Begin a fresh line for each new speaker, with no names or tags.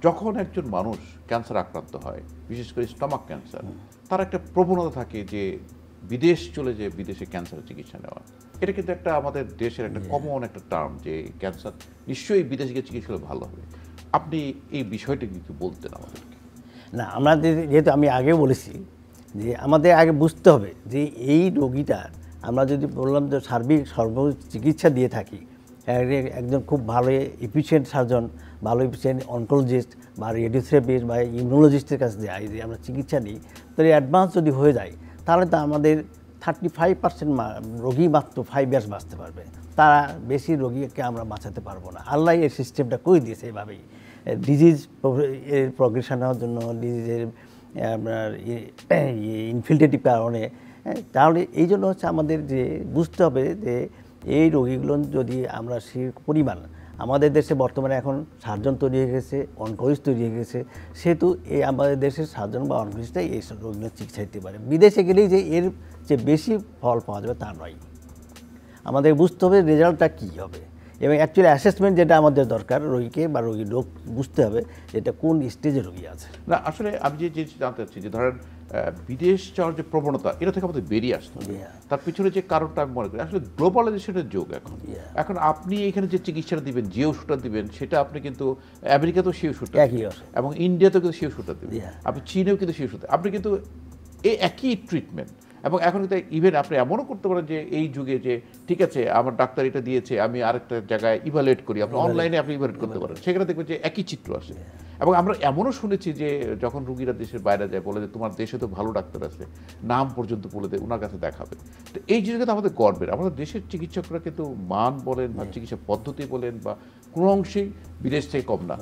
যখন একজন মানুষ ক্যান্সার আক্রান্ত হয়, বিশেষ করে স্টমাক ক্যান্সার, তার একটা প্রবণতা থাকে যে বিদেশ চলে যেয়ে বিদেশে ক্যান্সারের চিকিৎসা নেওয়া। এটা কিন্তু একটা আমাদের দেশের একটা কমন একটা টার্ম যে ক্যান্সার নিশ্চয়ই বিদেশে গিয়ে চিকিৎসা হলে ভালো হবে। আপনি এই বিষয়টা কিছু বলতেন আমাদেরকে?
না, আমরা যেহেতু আমি আগেও বলেছি যে আমাদের আগে বুঝতে হবে যে এই রোগীটা আমরা যদি বললাম যে সার্বিক চিকিৎসা দিয়ে থাকি, একজন খুব ভালো এফিশিয়েন্ট সার্জন, ভালো এফিশিয়েন্ট অনকোলজিস্ট বা রেডিওথেরাপিস্ট বা ইমিউনোলজিস্টের কাছে যাই, যে আমরা চিকিৎসা নিই, তাহলে অ্যাডভান্স যদি হয়ে যায় তাহলে তো আমাদের 35% রোগী মাত্র 5 ইয়ার্স বাঁচতে পারবে। তারা বেশি রোগীকে আমরা বাঁচাতে পারবো না। আল্লাহ এই সিস্টেমটা করে দিয়েছে এভাবেই, ডিজিজ এর প্রগ্রেশন হওয়ার জন্য, ডিজিজের আপনার ইনফিল্ট্রেটিভ কারণে। তাহলে এই জন্য হচ্ছে আমাদের যে বুঝতে হবে যে এই রোগীগুলো যদি আমরা সে পরিমাণ, আমাদের দেশে বর্তমানে এখন সার্জন তৈরি হয়ে গেছে, অনকোলজিস্ট তৈরি হয়ে গেছে, সেহেতু এই আমাদের দেশের সার্জন বা অনকোলজিস্টটাই এই সব রোগীগুলো চিকিৎসা দিতে পারে। বিদেশে গেলেই যে এর চেয়ে বেশি ফল পাওয়া যাবে তা নয়। আমাদের বুঝতে হবে রেজাল্টটা কী হবে, এবং অ্যাকচুয়ালি অ্যাসেসমেন্ট যেটা আমাদের দরকার, রোগীকে বা রোগীর রোগ বুঝতে হবে যেটা কোন স্টেজে রোগী আছে।
না, আসলে আমি যে জিনিস জানতে চাচ্ছি যে ধরেন বিদেশ যাওয়ার যে প্রবণতা, এটা থেকে আমাদের বেরিয়ে আসতে হবে। তার পিছনে যে কারণটা আমি মনে করি আসলে গ্লোবালাইজেশনের যুগ এখন। এখন আপনি এখানে যে চিকিৎসাটা দিবেন, যে ওষুধটা দিবেন, সেটা আপনি কিন্তু আমেরিকাতেও সেই ওষুধটা এবং ইন্ডিয়াতেও কিন্তু সেই ওষুধটা দিবেন, আপনি চীনেও কিন্তু সেই ওষুধ, আপনি কিন্তু এই একই ট্রিটমেন্ট। এবং এখন কিন্তু ইভেন আপনি এমনও করতে পারেন যে এই যুগে যে ঠিক আছে আমার ডাক্তার এটা দিয়েছে, আমি আরেকটা জায়গায় ইভালুয়েট করি, আপনি অনলাইনে আপনি ইভালুয়েট করতে পারেন, সেখানে দেখবেন যে একই চিত্র আসে। এবং আমরা এমনও শুনেছি যে যখন রুগীরা দেশের বাইরে যায় বলে যে তোমার দেশে তো ভালো ডাক্তার আছে, নাম পর্যন্ত বলে দেয়, ওনার কাছে দেখাবে। তো এই জিনিস কিন্তু আমাদের গর্বের। আমাদের দেশের চিকিৎসকরা কিন্তু মান বলেন বা চিকিৎসা পদ্ধতি বলেন বা কোনো অংশেই বিদেশ থেকে কম না।